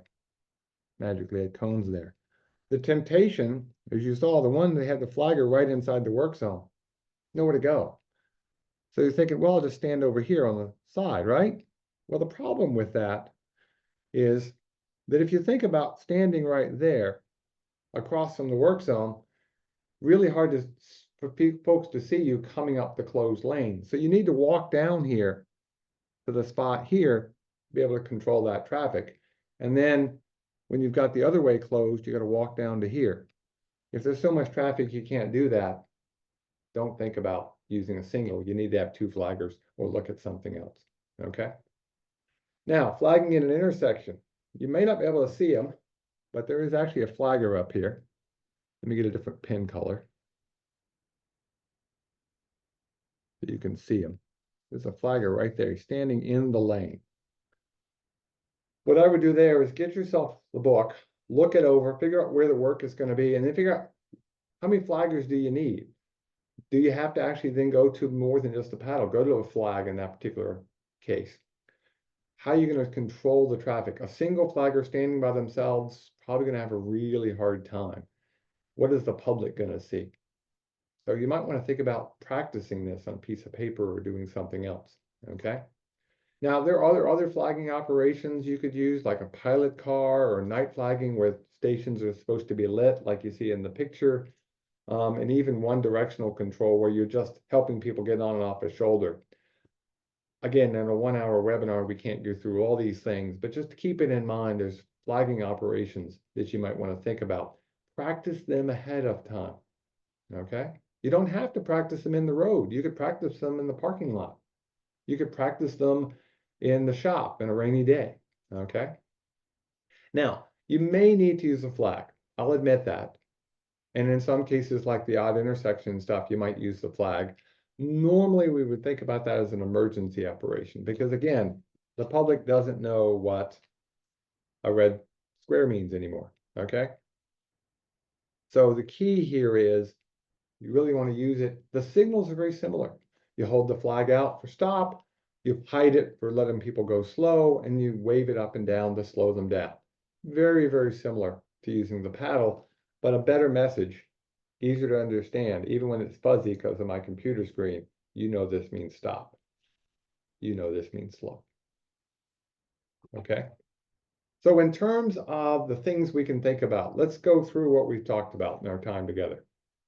magically had cones there. The temptation, as you saw, the one that had the flagger right inside the work zone, nowhere to go. So you're thinking, well, I'll just stand over here on the side, right? Well, the problem with that is that if you think about standing right there across from the work zone, really hard for folks to see you coming up the closed lane. So you need to walk down here to the spot here, to be able to control that traffic. And then when you've got the other way closed, you got to walk down to here. If there's so much traffic you can't do that, don't think about using a single. You need to have 2 flaggers or look at something else. Okay. Now, flagging in an intersection. You may not be able to see them, but there is actually a flagger up here. Let me get a different pen color so you can see him. There's a flagger right there. He's standing in the lane. What I would do there is get yourself the book, look it over, figure out where the work is going to be, and then figure out how many flaggers do you need. Do you have to actually then go to more than just a paddle? Go to a flag in that particular case. How are you going to control the traffic? A single flagger standing by themselves, probably going to have a really hard time. What is the public going to see? So you might want to think about practicing this on a piece of paper or doing something else, okay? Now, there are other flagging operations you could use, like a pilot car or night flagging where stations are supposed to be lit, like you see in the picture, and even one directional control where you're just helping people get on and off a shoulder. Again, in a 1-hour webinar, we can't go through all these things, but just to keep it in mind, there's flagging operations that you might want to think about. Practice them ahead of time, okay? You don't have to practice them in the road. You could practice them in the parking lot. You could practice them in the shop in a rainy day, okay? Now, you may need to use a flag. I'll admit that. And in some cases, like the odd intersection stuff, you might use the flag. Normally, we would think about that as an emergency operation because, again, the public doesn't know what a red square means anymore, okay? So the key here is you really want to use it. The signals are very similar. You hold the flag out for stop, you hide it for letting people go slow, and you wave it up and down to slow them down. Very, very similar to using the paddle. but a better message, easier to understand, even when it's fuzzy because of my computer screen. You know this means stop. You know this means slow. Okay? So in terms of the things we can think about, let's go through what we've talked about in our time together.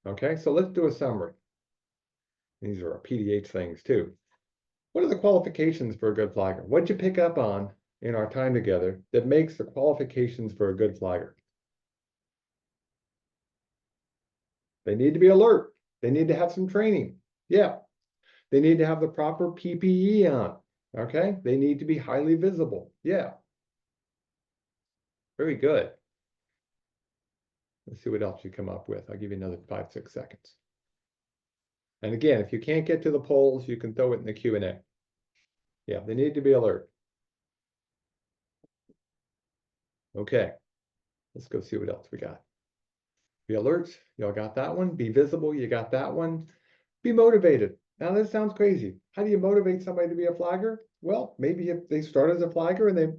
Okay, so let's do a summary. These are our PDH things too. What are the qualifications for a good flagger? What'd you pick up on in our time together that makes the qualifications for a good flagger? They need to be alert. They need to have some training. Yeah. They need to have the proper PPE on. Okay. They need to be highly visible. Yeah. Very good. Let's see what else you come up with. I'll give you another 5-6 seconds. And again, if you can't get to the polls, you can throw it in the Q&A. Yeah, they need to be alert. Okay. Let's go see what else we got. Be alert. Y'all got that one. Be visible. You got that one. Be motivated. Now, this sounds crazy. How do you motivate somebody to be a flagger? Well, maybe if they start as a flagger and they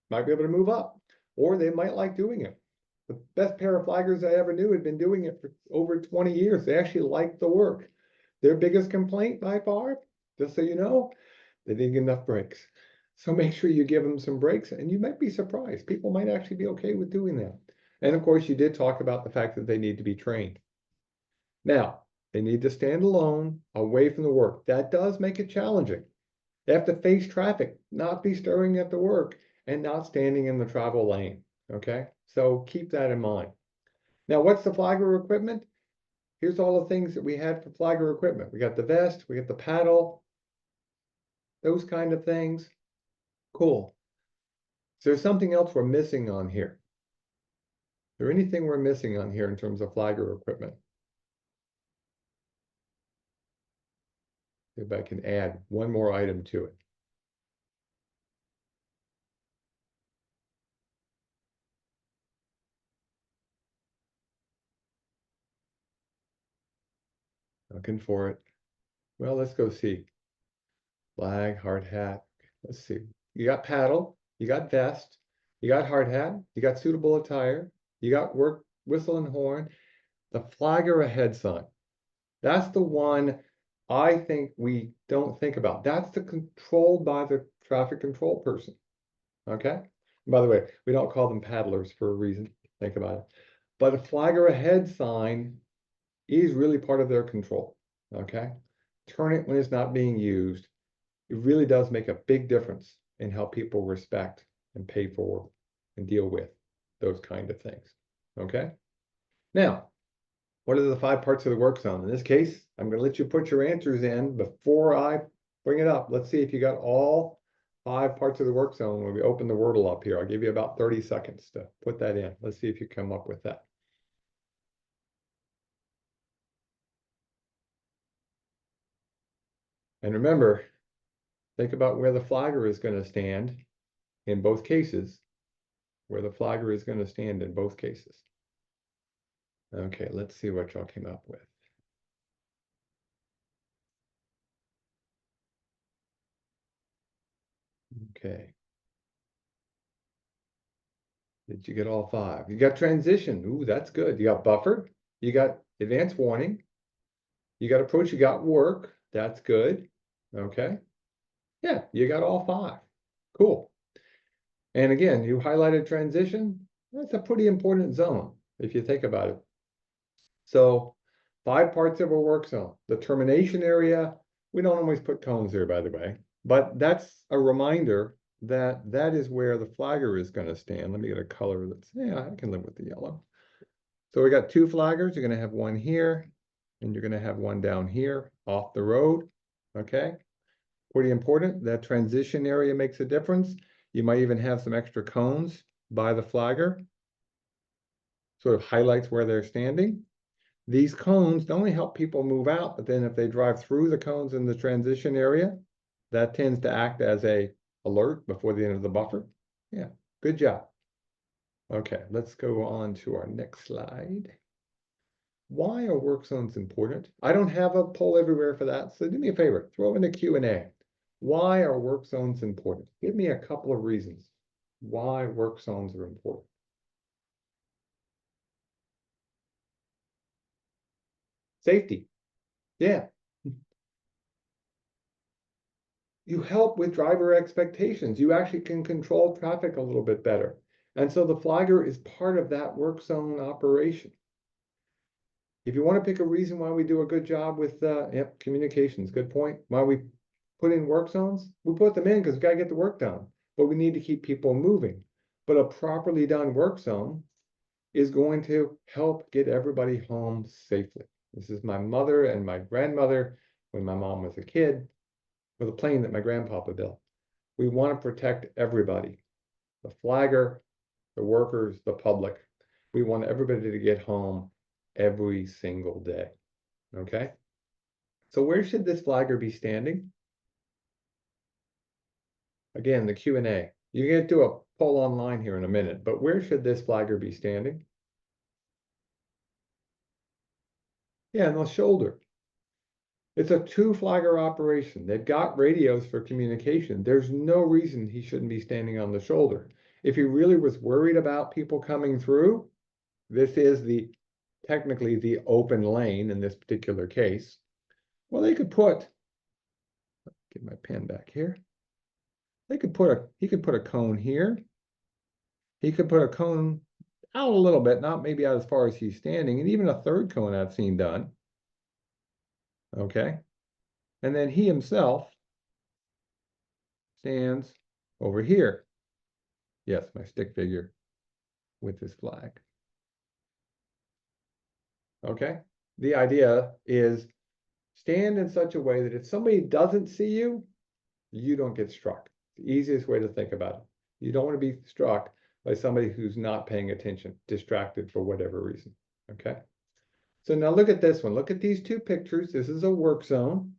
might be able to move up, or they might like doing it. The best pair of flaggers I ever knew had been doing it for over 20 years. They actually liked the work. Their biggest complaint by far, just so you know, they didn't get enough breaks. So make sure you give them some breaks, and you might be surprised. People might actually be okay with doing that. And of course, you did talk about the fact that they need to be trained. Now, they need to stand alone, away from the work. That does make it challenging. They have to face traffic, not be staring at the work, and not standing in the travel lane. Okay, so keep that in mind. Now, what's the flagger equipment? Here's all the things that we had for flagger equipment. We got the vest, we got the paddle, those kind of things. Cool. Is there something else we're missing on here? Is there anything we're missing on here in terms of flagger equipment? If I can add one more item to it. Looking for it. Well, let's go see. Flag, hard hat. Let's see. You got paddle, you got vest, you got hard hat, you got suitable attire, you got work, whistle and horn. The flag or a head sign. That's the one I think we don't think about. That's the controlled by the traffic control person. Okay. By the way, we don't call them paddlers for a reason. Think about it. But a flag or a head sign is really part of their control. Okay. Turn it when it's not being used. It really does make a big difference in how people respect and pay for and deal with those kind of things. Okay. Now, what are the 5 parts of the work zone? In this case, I'm going to let you put your answers in before I bring it up. Let's see if you got all 5 parts of the work zone when we open the Wordle up here. I'll give you about 30 seconds to put that in. Let's see if you come up with that. And remember, think about where the flagger is going to stand in both cases, where the flagger is going to stand in both cases. Okay, let's see what y'all came up with. Okay. Did you get all 5? You got transition. Ooh, that's good. You got buffer. You got advance warning. You got approach. You got work. That's good. Okay. Yeah, you got all 5. Cool. And again, you highlighted transition. That's a pretty important zone if you think about it. So 5 parts of a work zone. The termination area, we don't always put cones there, by the way, but that's a reminder that that is where the flagger is going to stand. Let me get a color that's, yeah, I can live with the yellow. So we got 2 flaggers. You're going to have one here, and you're going to have one down here off the road. Okay. Pretty important. That transition area makes a difference. You might even have some extra cones by the flagger. Sort of highlights where they're standing. These cones not only help people move out, but then if they drive through the cones in the transition area, that tends to act as a alert before the end of the buffer. Yeah, good job. Okay, let's go on to our next slide. Why are work zones important? I don't have a poll everywhere for that, so do me a favor, throw in the Q&A. Why are work zones important? Give me a couple of reasons why work zones are important. Safety. Yeah. You help with driver expectations. You actually can control traffic a little bit better. And so the flagger is part of that work zone operation. If you want to pick a reason why we do a good job with communications, good point. Why we put in work zones, we put them in because we got to get the work done, but we need to keep people moving. But a properly done work zone is going to help get everybody home safely. This is my mother and my grandmother when my mom was a kid with a plane that my grandpapa built. We want to protect everybody, the flagger, the workers, the public. We want everybody to get home every single day, okay? So where should this flagger be standing? Again, the Q&A. You're going to do a poll online here in a minute, but where should this flagger be standing? Yeah, on the shoulder. It's a two flagger operation. They've got radios for communication. There's no reason he shouldn't be standing on the shoulder. If he really was worried about people coming through, this is technically the open lane in this particular case. Well, they could get my pen back here. He could put a cone here. He could put a cone out a little bit, not maybe out as far as he's standing, and even a third cone I've seen done. Okay. And then he himself stands over here. Yes, my stick figure with his flag. Okay. The idea is stand in such a way that if somebody doesn't see you, you don't get struck. The easiest way to think about it. You don't want to be struck by somebody who's not paying attention, distracted for whatever reason. Okay. So now look at this one. Look at these two pictures. This is a work zone.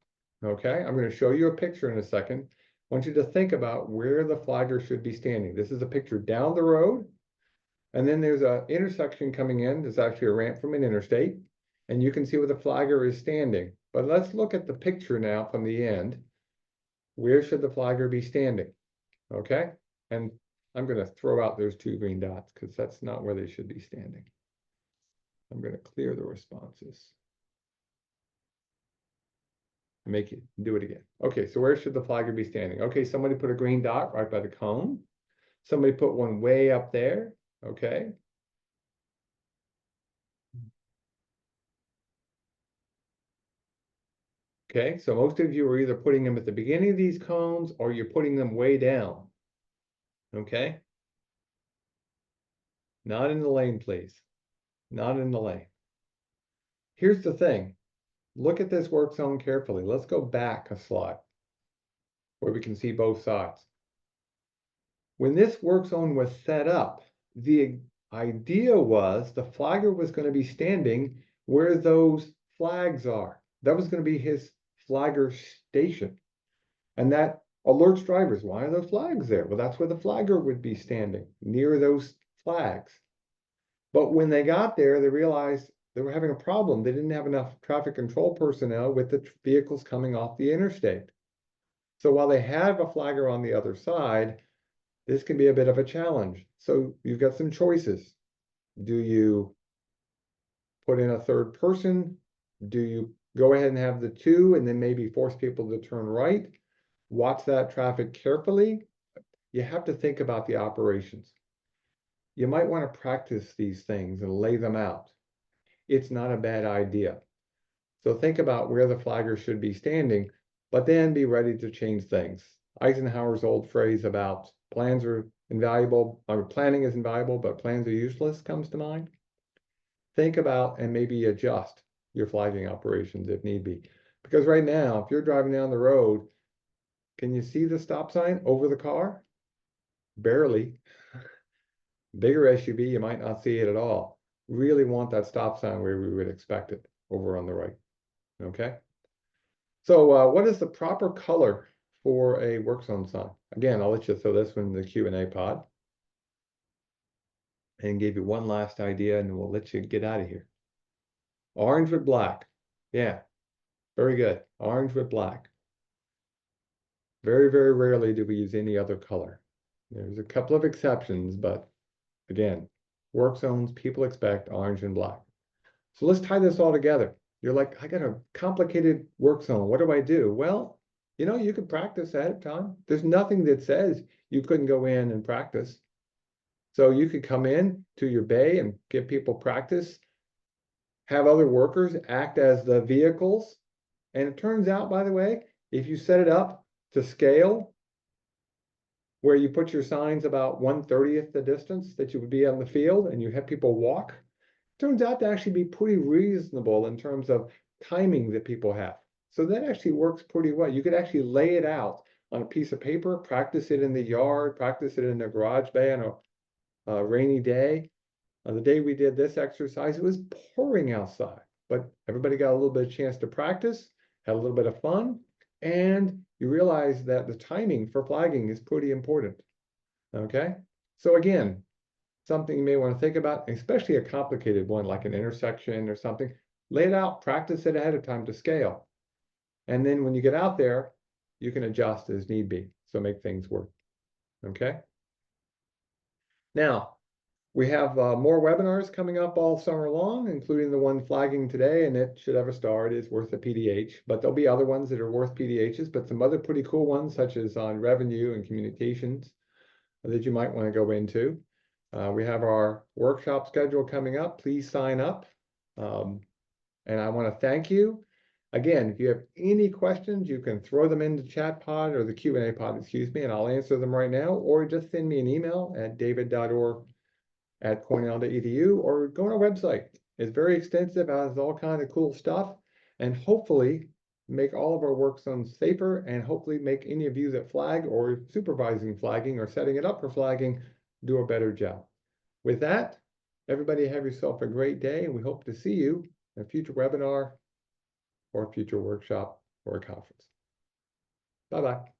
Okay. I'm going to show you a picture in a second. I want you to think about where the flagger should be standing. This is a picture down the road. And then there's an intersection coming in. There's actually a ramp from an interstate. And you can see where the flagger is standing. But let's look at the picture now from the end. Where should the flagger be standing? Okay. And I'm going to throw out those two green dots because that's not where they should be standing. I'm going to clear the responses. Make it do it again. Okay, so where should the flagger be standing? Okay, somebody put a green dot right by the cone. Somebody put one way up there. Okay. Okay, so most of you are either putting them at the beginning of these cones or you're putting them way down. Okay. Not in the lane, please. Not in the lane. Here's the thing. Look at this work zone carefully. Let's go back a slide where we can see both sides. When this work zone was set up, the idea was the flagger was going to be standing where those flags are. That was going to be his flagger station. And that alerts drivers, why are those flags there? Well, that's where the flagger would be standing, near those flags. But when they got there, they realized they were having a problem. They didn't have enough traffic control personnel with the vehicles coming off the interstate. So while they have a flagger on the other side, this can be a bit of a challenge. So you've got some choices. Do you put in a third person? Do you go ahead and have the two and then maybe force people to turn right? Watch that traffic carefully. You have to think about the operations. You might want to practice these things and lay them out. It's not a bad idea. So think about where the flagger should be standing, but then be ready to change things. Eisenhower's old phrase about plans are invaluable, or planning is invaluable, but plans are useless comes to mind. Think about and maybe adjust your flagging operations if need be. Because right now, if you're driving down the road, can you see the stop sign over the car? Barely. Bigger SUV, you might not see it at all. Really want that stop sign where we would expect it over on the right. Okay. So what is the proper color for a work zone sign? Again, I'll let you throw this one in the Q&A pod. And give you one last idea and we'll let you get out of here. Orange with black. Yeah, very good. Orange with black. Very, very rarely do we use any other color. There's a couple of exceptions, but again, work zones, people expect orange and black. So let's tie this all together. You're like, I got a complicated work zone. What do I do? Well, you know, you could practice ahead of time. There's nothing that says you couldn't go in and practice. So you could come in to your bay and give people practice, have other workers act as the vehicles. And it turns out, by the way, if you set it up to scale, where you put your signs about 1/30th the distance that you would be on the field and you have people walk, turns out to actually be pretty reasonable in terms of timing that people have. So that actually works pretty well. You could actually lay it out on a piece of paper, practice it in the yard, practice it in the garage bay on a rainy day. The day we did this exercise, it was pouring outside, but everybody got a little bit of chance to practice, had a little bit of fun, and you realize that the timing for flagging is pretty important. Okay, so again, something you may want to think about, especially a complicated one like an intersection or something, lay it out, practice it ahead of time to scale. And then when you get out there, you can adjust as need be. So make things work. Okay. Now, we have more webinars coming up all summer long, including the one flagging today, and it should have a star. It is worth a PDH, but there'll be other ones that are worth PDHs, but some other pretty cool ones, such as on revenue and communications, that you might want to go into. We have our workshop schedule coming up. Please sign up. And I want to thank you. Again, if you have any questions, you can throw them into chat pod or the Q&A pod, excuse me, and I'll answer them right now, or just send me an email at david.org@cornell.edu, or go on our website. It's very extensive, has all kinds of cool stuff, and hopefully make all of our work zones safer, and hopefully make any of you that flag or supervising flagging or setting it up for flagging do a better job. With that, everybody have yourself a great day, and we hope to see you in a future webinar or a future workshop or a conference. Bye-bye.